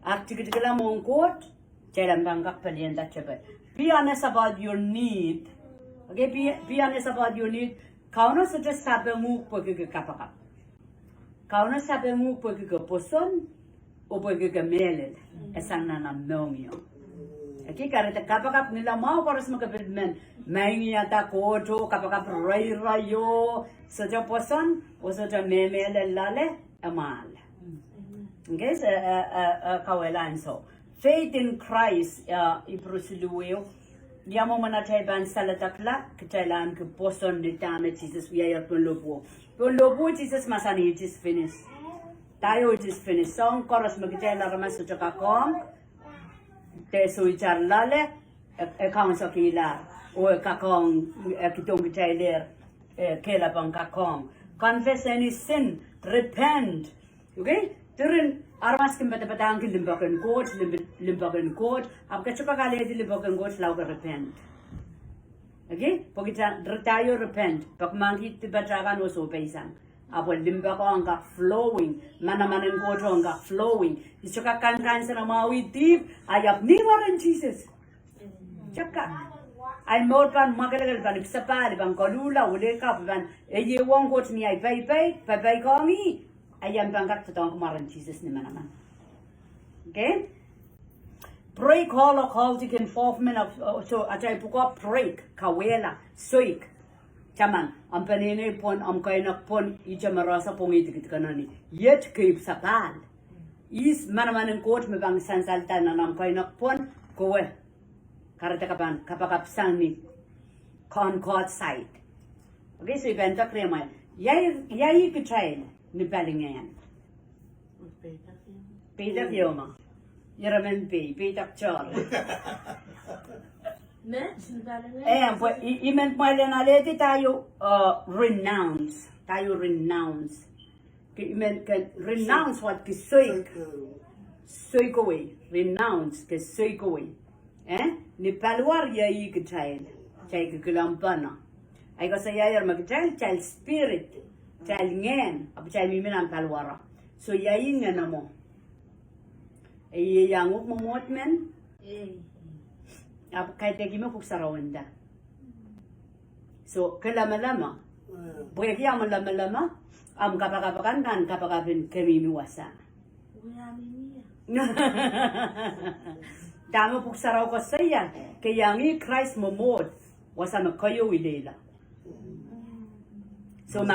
[SPEAKER 1] Aktivitigla mongkot, caylan bangka palian dat cayban. Be honest about your need. Okay, be honest about your need. Kau na sudah sabi mo pagi ke kapakap. Kau na sabi mo pagi ke poson o pagi ke melel. Esang nanamnongyo. Okay, karena kapakap nila mau harus magkabidmen. May yata koto kapakap rayo. Sudah poson o sudah melel lale amal. Okay, kawelan so. Faith in Christ, iprusuluyo. Yamo manatayban Saledeklahn, kailan ke poson ni tama Jesus wiyayar punlobo. Punlobo Jesus masani it is finished. Tayo it is finished. Song koros magkailan ramas sa kakong. Teso icharlale, ekang sa kila. O kakong kitong kailan kela pang kakong. Confess any sin, repent. Okay? Turun armas kembali limbakan court. Apakah cukup kali itu limbakan court lau repent. Okay? Pokoknya retayo repent. Pak mangkit dibacakan usul pesan. Apa limbakan angka flowing. Mana-mana court angka flowing. Cakap kan sa mawi deep. Ayap ni waran Jesus. Cakap. Ay mau pan magalagal pan isapali pan kalula ule kap pan wong court ni ay pay kami. Ayam bangkat petang kemarin Jesus ni mana-mana. Okay? Break all occultic involvement of so ajay buka break kawela soik. Caman am penene pon am kainak pon ija marasa pon itikit kanani. Yet keep sapal. Is mana-mana court me bang sansalta na am kainak pon kowe. Karata kapan kapakap sang ni concord site. Okay, so ibenta krema. Yai kitrail. Ni Bellingham. Peter Yoma. Yeramen Peter Charles. Pues, imen malenaleti tayo renounce. Tayo renounce. Imen renounce what kisoik. Soik away. Renounce kisoik away. Ni palwar yai kitrail. Chay kikulampana. Ay kasi yayar magkitrail, child spirit. Child ngen, apa child mimin ang palwara. So yayin nga na mo. Yangok mo mo't men. Kahit tegi mo puksarawan da. So kalama-lama. Buhay kaya mo lama-lama. Am kapakapakan kan kapakapin kami miwasa. Damo puksaraw ko saya. Kaya ngi Christ mo mo't. Wasa makayo idela. So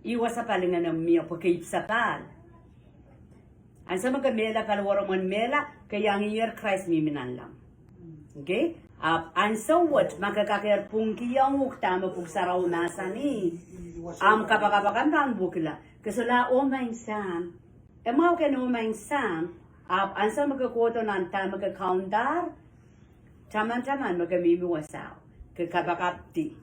[SPEAKER 1] iwas sa palingan ng miya pagkaip sapal. Ansa magamela kalwaramon mela kaya ngir Christ miminan lang. Okay? Ansa what makakakir pungki yang uktama pugsaraw nasani. Kapakapakan bang bukla. Kasula o main sam. Emaw ka no main sam. Ansa magkakoto nanta magkakaundar. Taman-taman magamimiwasaw. Kakapakapti.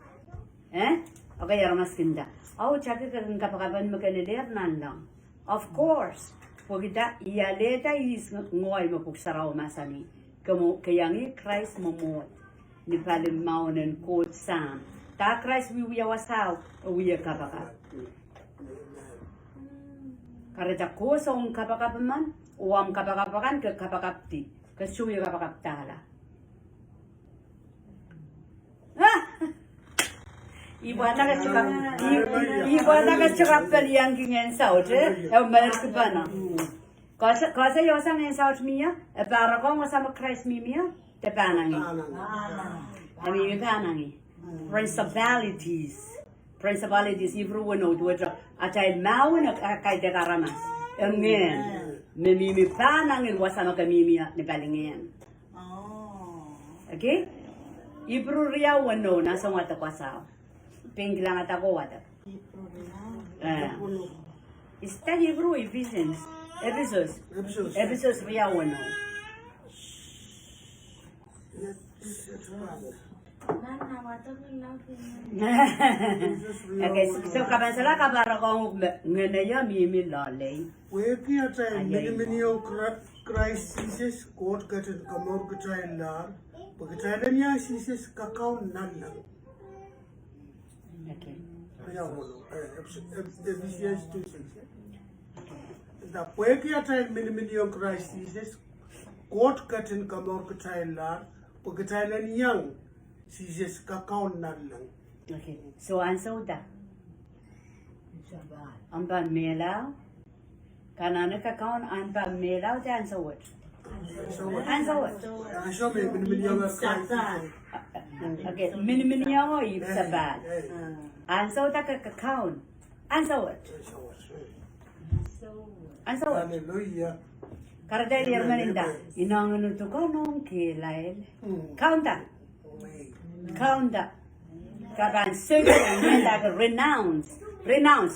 [SPEAKER 1] Okay, ramas kinda. Tsaka kapakapan magkanilir nan lang. Of course. Pagkita, iyaleta is ngoy mapuksaraw masani. Kaya ngi Christ mamot. Ni palim maunan quote sam. Ta Christ wiya wasaw, wiya kapaka. Karita ko sa kapakapaman, uam kapakapakan ke kapakapti. Kasuya kapakaptala. Iba na ka paliang kingen saute, malerke bana. Kasa yosan en saut mia, para kong sama Christ mia, te panangi. Ami panangi. Principalities ibru wono doja atay mawon kay de karamas. Amen. Mi panangi wasama kamimia ne palingen. Okay? Ibru ria wono nasa wata kwasa. Penglang at ako wata. Study Hebrew Ephesians. Ephesus ria wano. Okay, so kapansala kabara kong nganaya mimi Loale.
[SPEAKER 2] Weki atay miniminio Christ Jesus court katin kamor katay lar. Pagkatay niya Jesus kakao nan.
[SPEAKER 1] Okay.
[SPEAKER 2] Ephesians 2:6. The poeki atay miniminio Christ Jesus court katin kamor katay lar. Pagkatay niya Jesus kakao nan.
[SPEAKER 1] Okay. So answer da. Amba melaw. Kanana kakao amba melaw te answer what? Answer what?
[SPEAKER 2] Show me miniminio Christ.
[SPEAKER 1] Okay, mini-mini ako sa bad. Answer ta kakao. Answer what? Answer what?
[SPEAKER 2] Hallelujah.
[SPEAKER 1] Karada yermaninda. Inangan ito ko nung kilail. Counta. Counta. Kapan suig ang nila ka renounce.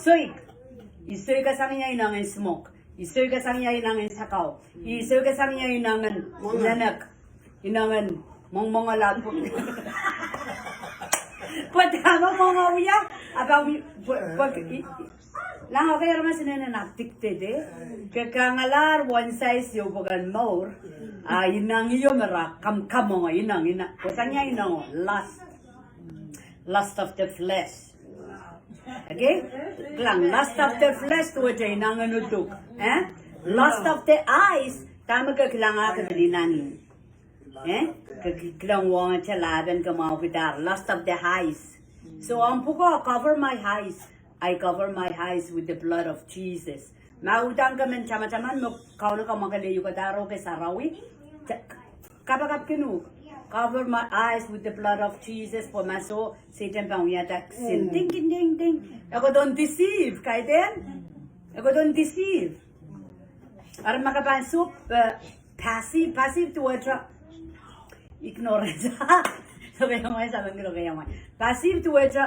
[SPEAKER 1] Suig. Isuig ka sa kanya inangan smoke. Isuig ka sa kanya inangan sakaw. Isuig ka sa kanya inangan nanak. Inangan mga lapo. Pagkama mga uya. Lang ako kaya naman sinanaktikte de. Kakangalar one size yung bagan more. Inang iyo mara kamkamo nga inang. Kusanya inang lust of the flesh. Okay? Lang lust of the flesh to ito inang anutuk. Lust of the eyes. Tama ka kilanga ka bilinangin. Kilang wong chalaban ka mga kidar. Lust of the eyes. So ang puko cover my eyes. I cover my eyes with the blood of Jesus. Mautang ka man chama-chaman mo kauna ka magalayo ka daro kay sarawi. Kapakap kinu. Cover my eyes with the blood of Jesus for maso Satan pang yatak sin. Ding ding ding ding. Ako don't deceive kay den. Ako don't deceive. Ara makapansop passive to what ignorance. So kaya mo sabi ko kaya mo. Passive to what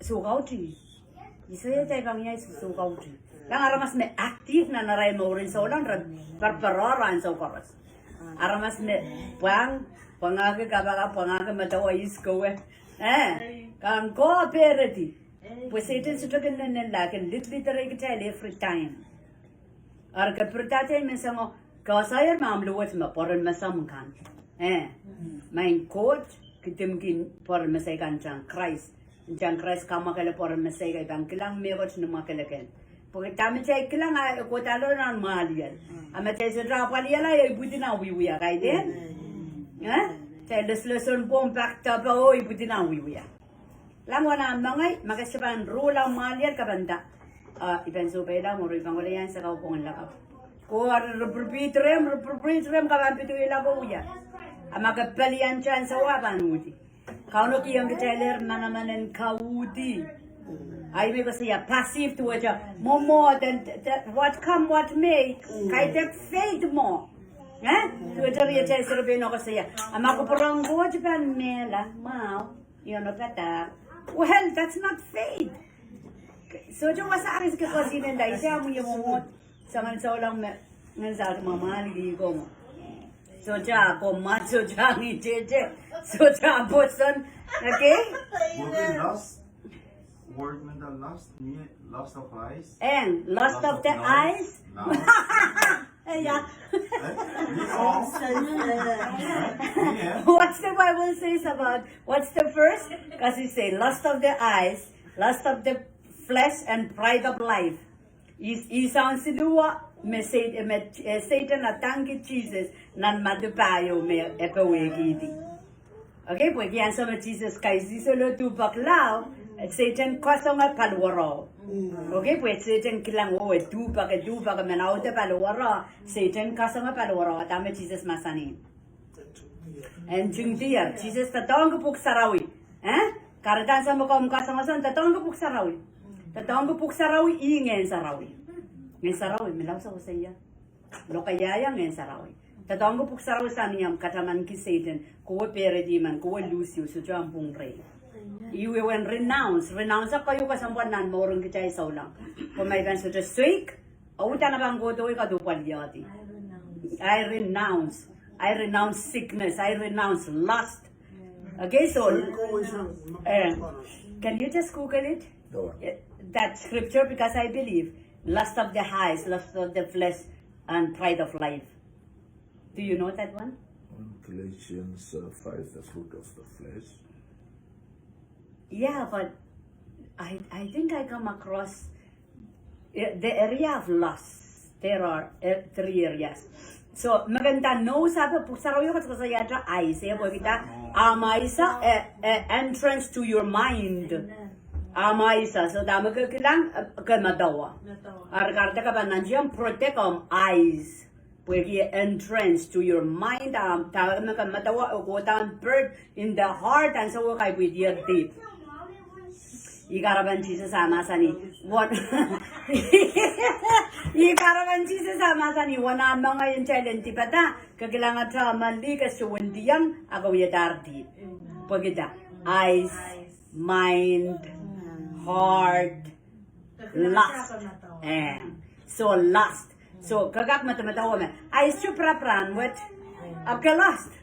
[SPEAKER 1] sugaw chi. Isaya tayo bang niya susukaw din. Lang aramas me active na naray mo rin sa ulan, parparoran sa ukaras. Aramas me pangaga matawa isko kan ko aperiti. Pues ito sa tagal na nalakin, literay kita every time. Arka pertate men sa mo, kawasayar maamluwat mo, poran masamkan. Main coach, kitimkin poran masaykan siyang Christ. Diyan Christ kama kala por mesay kay bang kilang megot no makalaken. Pag tama chay kilang ko talo na malian. Ama chay sa rapalian ay ibuti na wiwiya kay den. Chay lesson pom pakta pa o ibuti na wiwiya. Lang wana mangay makasipan rula malian kabanda. Ipenso pa ila mo ro ibang wala yan sa kaupongan lakap. Ko repropritrem kabang pituila ko uya. Ama kapalian chan sa wapan uti. Kauno kiyang kitailer manamanen kaudi. I may say passive towards more than what come what may. I take faith more. To a area chase of being over say, I'm a couple go Japan mela, mau, you know better. Well, that's not faith. So you was asked because even the exam you want someone so long means out mamma go. So ja go macho jani jeje. So ja person okay?
[SPEAKER 3] Word the lust of eyes.
[SPEAKER 1] And lust of the eyes. Yeah. What's the Bible says about what's the first? Because it says lust of the eyes, lust of the flesh, and pride of life. Isang sinua Satan atangi Jesus nan madupayo me epawegidi. Okay, pues yan sa Jesus kaisi solo tu baklaw. Satan kosong palwaro. Okay, pues Satan kilang o tu baka menau te palwaro. Satan kosong palwaro. Tama Jesus masani. And jungtier Jesus tatong puk sarawi. Karatan sa mo kosong asan tatong puk sarawi. Tatong puk sarawi ingen sarawi. Ngen sarawi milaw sa usaya. Lo kaya ngen sarawi. Tatong puk sarawi sa niyam kataman ki Satan. Kuwa perediman, kuwa Lucio so jampung rey. You will renounce kayo kasampuanan mo rin kitay sa ulang. Kung may ganso to swik, auta na bang goto ka dupalyati. I renounce sickness, I renounce lust. Okay, so can you just Google it? That scripture, because I believe lust of the eyes, lust of the flesh, and pride of life. Do you know that one?
[SPEAKER 4] Galatians 5, the fruit of the flesh.
[SPEAKER 1] Yeah, but I think I come across the area of lust. There are 3 areas. So maganda no sabi pusarayo ka sa yata eyes bo kita amaisa entrance to your mind. Amaisa so dama ka kilang kamadawa. Argarda ka ba nandiyan protect eyes. Pwede entrance to your mind. Tawag na kamadawa o kutang bird in the heart and so kay with your deep. Ikaraban Jesus amasani. What? Ikaraban Jesus amasani. Wana mga yung challenge pata. Kagilangan sa mali kasi wendiyang agaw yadardi. Pagita eyes, mind, heart, lust. So lust. So kagak mata man. Eyes supra pran what? Abka lust.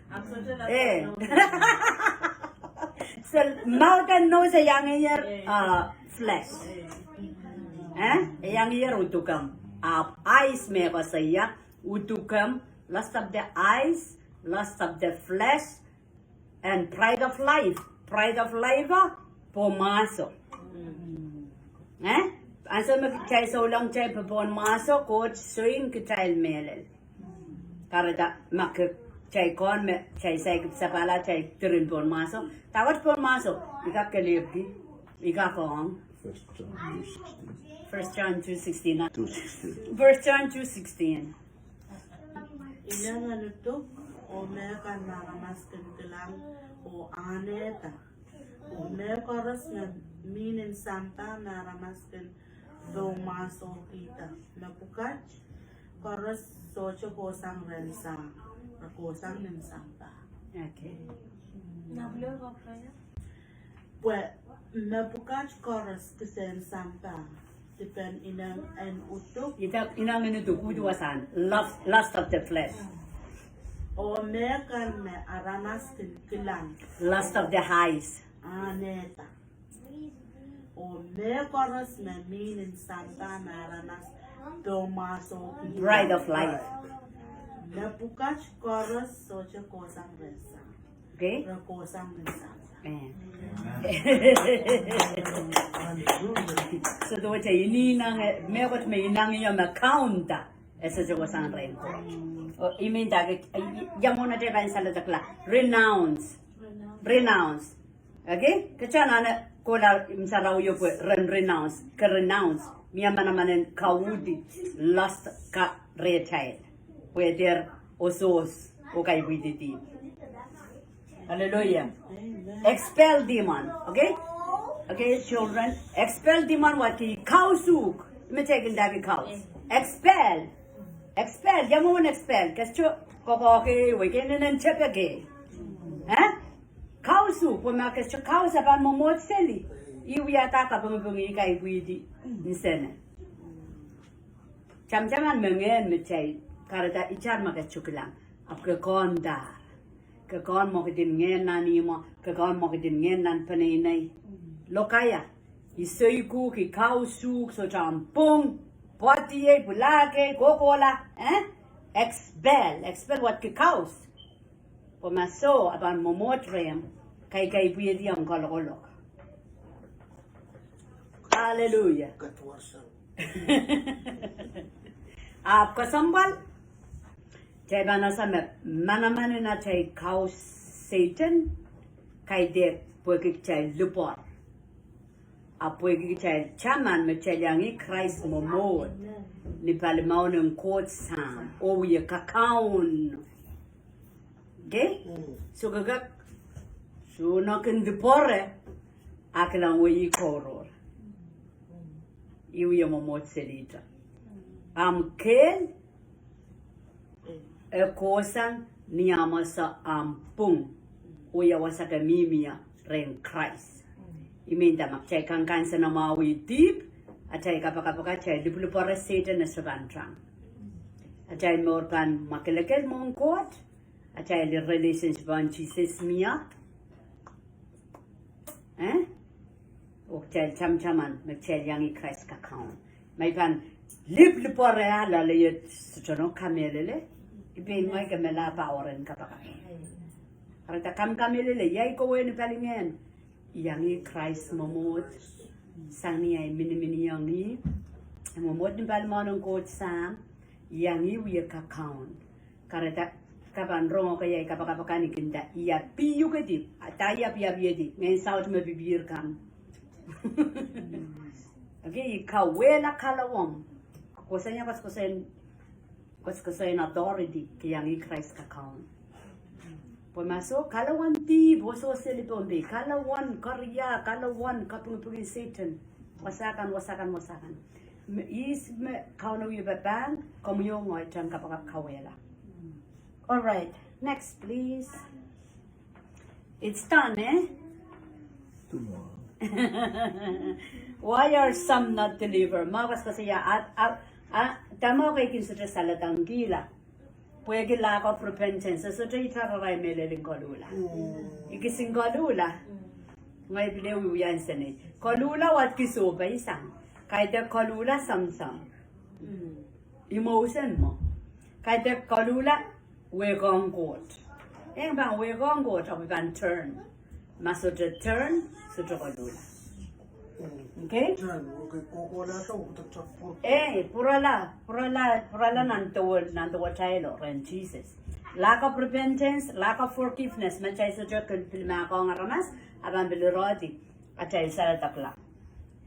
[SPEAKER 1] So mouth and nose a young year flesh. A young year utukam. Eyes me basaya utukam, lust of the eyes, lust of the flesh, and pride of life. Pride of life pomaso. Asa magkay so lang chay pon maso coach swing kitay melel. Karada mak chay kon me chay say sa pala chay turin pon maso. Tawat pon maso ikakalipki ikakong 1 John 2:16. 1 John 2:16.
[SPEAKER 5] Ilang ano to? O meron naramas lang o aneta. O meron na minin santa naramas do maso kita. Napukat koros socho kosang rensang. Kosang rensanta.
[SPEAKER 1] Okay.
[SPEAKER 6] Nablo ko kaya?
[SPEAKER 5] Pues napukat koros kesen santa. Depend inang en utuk.
[SPEAKER 1] Inang inutuk uduasan lust of the flesh.
[SPEAKER 5] O meron me aramas kilang.
[SPEAKER 1] Lust of the eyes.
[SPEAKER 5] Aneta. O meron me minin santa naranas domaso.
[SPEAKER 1] Bride of life.
[SPEAKER 5] Napukat koros socho kosang rensang.
[SPEAKER 1] Okay?
[SPEAKER 5] Kosang rensang.
[SPEAKER 1] So do what you me what me nang yung account esa jo san ren ko. O imin da yamona de ban Saledeklahn renounce. Okay? Kachana na kola imsaraw yo po renounce. Ka renounce miya manamanen kaudi lust ka rechild. Whether osos o kay widiti. Hallelujah. Expel demon. Okay? Okay, children, expel demon wati kausuk. Me taking David cows. Expel. Expel. Yamu won expel. Kacho kokoke weekend and chepake. Eh? Kausuk. Puma kacho kaus about momot seli. Iwi ataka pumpungi kai widi. Insene. Cham-chaman mengen me chay. Karata ichar makachukulang. Apke kondar. Ke kon mo kitin ngen nani mo. Ke kon mo kitin ngen nan panay. Lokaya. Isaiku ki kausuk so champung. Potiye bulake kokola. Expel. Expel what ki kaus. Pumaso aban momotrem. Kay pwede ang kolok. Hallelujah.
[SPEAKER 2] Katwarsang.
[SPEAKER 1] आपका संबल चाहे बना समय मना मने ना चाहे खाओ सेटन काई दे पुएकी चाहे लुपर आप पुएकी चाहे चामान में चाहे यांगी क्राइस्ट मोमोड निपाले माउन कोट साम ओ ये ककाउन okay so gagak so nakin dupore akilang wei koror iwi momot selita kel kosan niyama sa ampung uya wasaka mimia ren Christ. Iminda makchay kang kansa na mawi deep atay kapakapaka chay dipulupara Satan na sabantrang. Atay morpan makilakil mong kot atay the relationship on Jesus miya. O chay cham-chaman makchay yangi Christ kakaon. May pan lip lipore ala leyet sutono kamelele ibin mai kamela powerin kapaka karata kamelele yai ko wen palingen yangi Christ momot sangi ay mini yangi momot ni palmanon ko sam yangi wi kakaon karata kaban rongo kay kapaka ni kinda iya piyu kedi ataya piya ngayon south me bibir kam okay kawela kalawong kusanya kusain authority kiyang Christ kakaon. Pumaso kalawan di boso selipombe kalawan karya kalawan kapungpungin Satan wasakan. Is me kauno yubatan komyo ngoy chan kapakap kawela. All right, next please. It's done, eh?
[SPEAKER 4] Two more.
[SPEAKER 1] Why are some not delivered? Mawas kasi tama kay kinsutra salatang gila. Pwede lack of repentance. So itararay meleling kolula. Ikising kolula. Ngay bilewi yan sanay. Kolula wat kisoba isang. Kahit kolula samsam. Emotion mo. Kahit kolula wegong got. Yang bang wegong got o bang turn. Masutra turn sutra kolula. Okay? Purala nanto tayo ren Jesus. Lack of repentance, lack of forgiveness, machay sa Diyos kung pilma ako ang aramas, abang biliroti, at ay salatakla.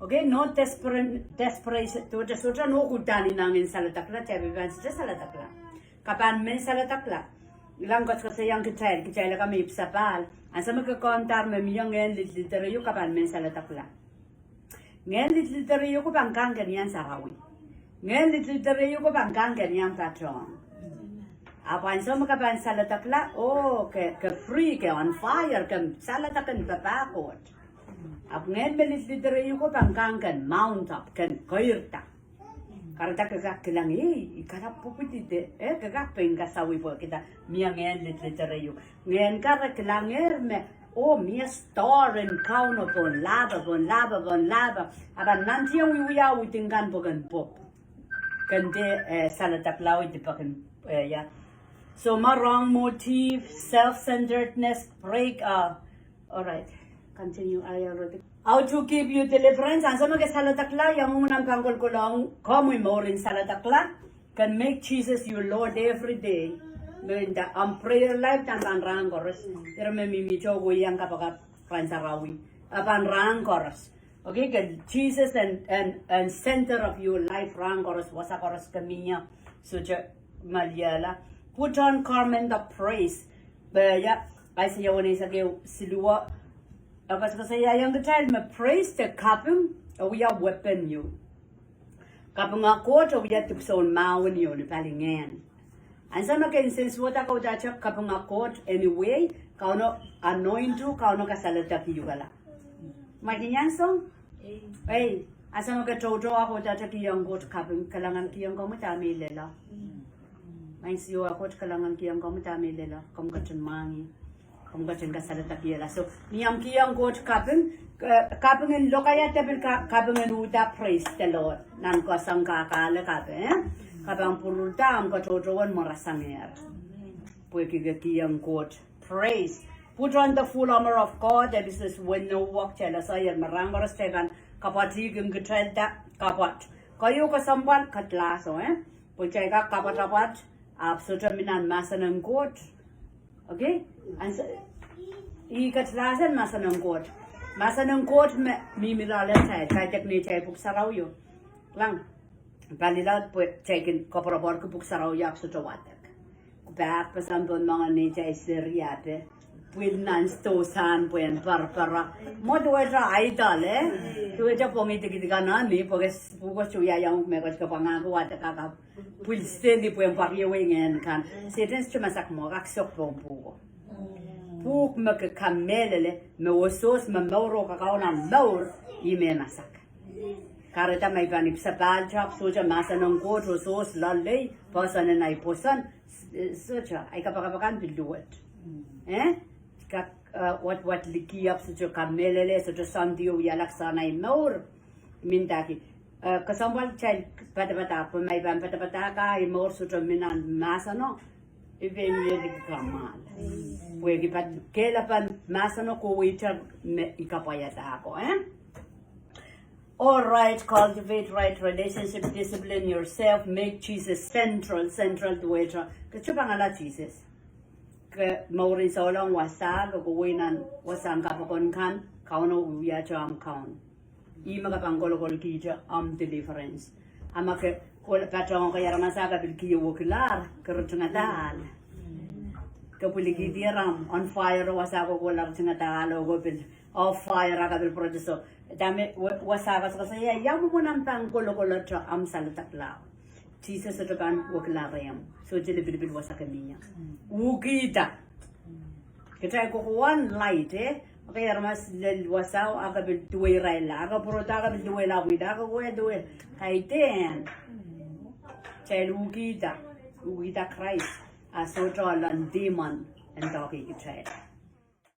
[SPEAKER 1] Okay? No desperation, tuwa sutra no kutani nangin salatakla, chay biban sa salatakla. Kapan men salatakla, ilang kasi yung kitay la kami ipsapal, ang sa magkakontar mamiyang ngayon literayo kapan men salatakla. Ngayon literario ko bangkang ganyan sa hawi. Ngayon literario ko bangkang ganyan patron. Apan so makapan salatakla, ke free, ke on fire, ke salatakan papakot. Ap ngayon literario ko bangkang kan mount up, kan kairta. Karata kagak kilang, ikarap po pitite, kagak pengkasawi po kita, miya ngayon literario. Ngayon karak kilang mia star and count upon lava. Aba nanti yang wiya witingkan bukan pop. Kante salataklaw iti pakin ya. So wrong motive, self-centeredness, break. All right, continue. How to keep you deliverance? Ang sama kay salatakla yang unang kangkol ko lang kamu mo rin salatakla can make Jesus your Lord every day. Ngenda prayer life tan rang koros pero me mimicho go yang kapaka pansarawi apan rang koros okay kan Jesus and center of your life rang koros wasa koros kaminya suja maliala put on garment of praise ba ya ay sa yawani sa silua Akas ka saya yang child me praise the kapung we are weapon you. Kapung a court we are to so maun you ni palingan. And some again since what I go that kapung a court anyway, kauno anoint to kauno ka saletaki yugala. Makinyan song? Hey, asama ka toto ako data ki yang got kapung kalangan ki yang kamu tami lela. Main siyo ako kalangan ki yang kamu tami lela, kamu kacun mangi. Kamu kacun ka saletaki lela. So, niyam ki yang got kapung in lokaya tabil kapung in uta praise the Lord. Nan ko sang kakala kapung, kapung puluta am ko toto wan morasanger. Pweki ki yang got praise. Put on the full armor of God, that is this when no walk chela saya marangor stegan kapati gum getrelta kapat. Kayo ka sambal katlaso Puchay ka kapat absoluta minan masanang court. Okay? And so I katlasan masanang court. Masanang court mi mirala chay kay tekni chay puksaraw yo. Lang. Palilad po chaykin kaparabor ko puksaraw yo absoluta watak. Back pa sambon mga ni chay seriate. Pwednan stosan puen parpara mo tuweta idol tuweta pongi tikitika nani porque pugo chuya yang megas ka pangago at kaka pulstendi puen pariwengen kan setens chumasak mo aksok pompugo puk mak kamelele me osos me mauro ka kauna maur ime masak kareta mai pani sapal chap soja masanong ko sos lalle pasan nai posan socha ai kapakapakan bilduet what liki up such a kamelele such a sandio yalaksana maur mintaki kasambal child patapata po may ban patapata ka imor such a minan masano immediately kamal wegi pat kelapan masano ko waiter ikapayata ako all right, cultivate right relationship, discipline yourself, make Jesus central to it. Kachupangala Jesus. Maurin solong wasa ko winan wasang kapakon kan kauno uya jam kaun ima ka pangkolo kol kija deliverance ama ke kol patong kaya ramasa ka bil kiyo woklar kerutuna dal ka puligi diram on fire wasa ko kolar tuna dal go bil off fire ka bil proceso dame wasa ka sa ya yamu munam pangkolo kol tra Saledeklahn Jesus sa kan woklarayam so jele bil wasa kaminya Ukita. Kita ko one light Okay, mas lel wasaw aga bil duwe raila aga purota aga bil duwe la wida aga we duwe kaiten. Chel ukita Christ aso to lan demon and doggy child.